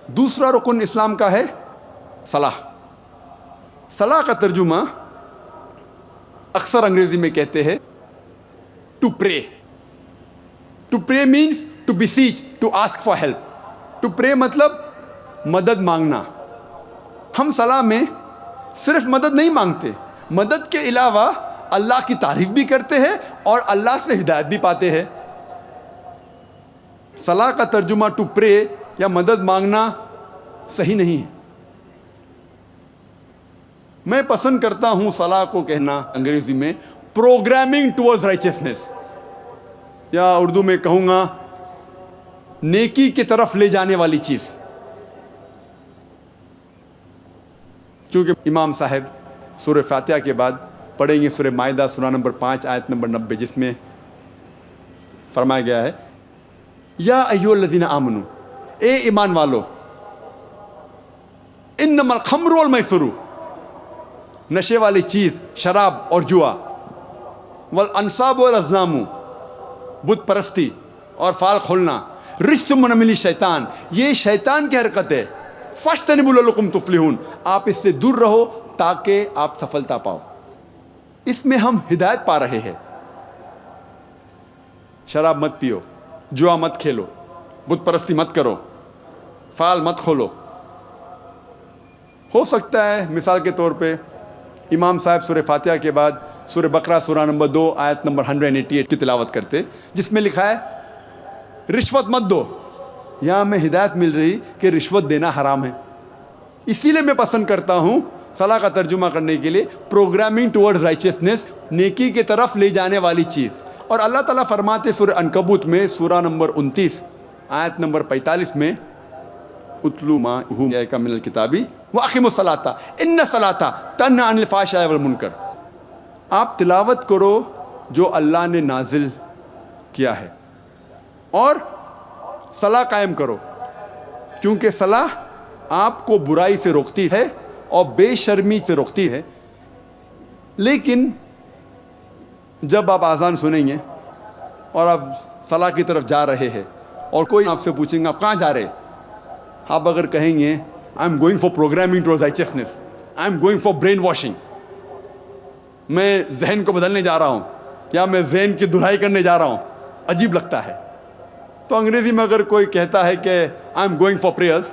دوسرا رکن اسلام کا ہے صلاح. صلاح کا ترجمہ اکثر انگریزی میں کہتے ہیں to pray. To pray means to beseech, to ask for help. To pray مطلب مدد مانگنا. ہم صلاح میں صرف مدد نہیں مانگتے, مدد کے علاوہ اللہ کی تعریف بھی کرتے ہیں اور اللہ سے ہدایت بھی پاتے ہیں. صلاح کا ترجمہ ٹو پرے یا مدد مانگنا صحیح نہیں ہے. میں پسند کرتا ہوں صلاح کو کہنا انگریزی میں پروگرامنگ ٹورڈز رائچسنس, یا اردو میں کہوں گا نیکی کی طرف لے جانے والی چیز. کیونکہ امام صاحب سورہ فاتحہ کے بعد پڑھیں گے سورہ مائدہ سورہ نمبر 5 آیت نمبر 90, جس میں فرمایا گیا ہے یا ایھا الذین آمنو, اے ایمان والو, انما الخمر والمیسر, نشے والی چیز شراب اور جوا, والانصاب والازلام, بت پرستی اور فال کھولنا, رجس من عمل الشیطان, یہ شیطان کی حرکت ہے, فاجتنبوا لعلکم تفلحون, آپ اس سے دور رہو تاکہ آپ سفلتا پاؤ. اس میں ہم ہدایت پا رہے ہیں. شراب مت پیو, جوا مت کھیلو, بت پرستی مت کرو, فال مت کھولو. ہو سکتا ہے مثال کے طور پہ امام صاحب سورہ فاتحہ کے بعد سورہ بقرہ سورہ نمبر 2 آیت نمبر 188 کی تلاوت کرتے, جس میں لکھا ہے رشوت مت دو. یہاں ہمیں ہدایت مل رہی کہ رشوت دینا حرام ہے. اسی لیے میں پسند کرتا ہوں صلاح کا ترجمہ کرنے کے لیے پروگرامنگ ٹورڈز رائچسنس, نیکی کی طرف لے جانے والی چیز. اور اللہ تعالیٰ فرماتے سورہ عنکبوت میں سورہ نمبر 29 آیت نمبر 45 میں اتلو ما اوحی من الکتاب واقیموا الصلاۃ ان الصلاۃ تنہی عن الفحشاء والمنکر. آپ تلاوت کرو جو اللہ نے نازل کیا ہے اور صلاح قائم کرو, کیونکہ صلاح آپ کو برائی سے روکتی ہے اور بے شرمی سے روکتی ہے. لیکن جب آپ اذان سنیں گے اور آپ صلاح کی طرف جا رہے ہیں اور کوئی آپ سے پوچھیں گے آپ کہاں جا رہے ہیں, آپ اگر کہیں گے I am going for programming towards رائچسنس, I am going for brain washing, میں ذہن کو بدلنے جا رہا ہوں یا میں ذہن کی دھلائی کرنے جا رہا ہوں, عجیب لگتا ہے. تو انگریزی میں اگر کوئی کہتا ہے کہ I am going for prayers,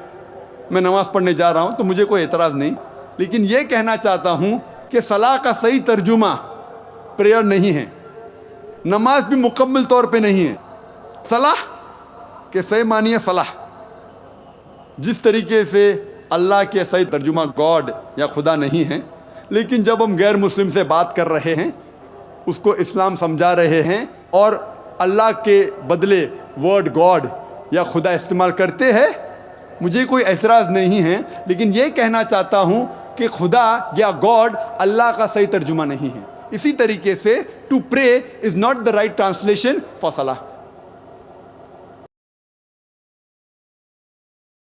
میں نماز پڑھنے جا رہا ہوں, تو مجھے کوئی اعتراض نہیں. لیکن یہ کہنا چاہتا ہوں کہ صلاح کا صحیح ترجمہ پریئر نہیں ہے, نماز بھی مکمل طور پہ نہیں ہے. صلاح کے صحیح معنی ہے صلاح. جس طریقے سے اللہ کے صحیح ترجمہ گاڈ یا خدا نہیں ہے, لیکن جب ہم غیر مسلم سے بات کر رہے ہیں, اس کو اسلام سمجھا رہے ہیں اور اللہ کے بدلے ورڈ گاڈ یا خدا استعمال کرتے ہیں, مجھے کوئی اعتراض نہیں ہے. لیکن یہ کہنا چاہتا ہوں کہ خدا یا گاڈ اللہ کا صحیح ترجمہ نہیں ہے. اسی طریقے سے to pray is not the right translation for صلاح.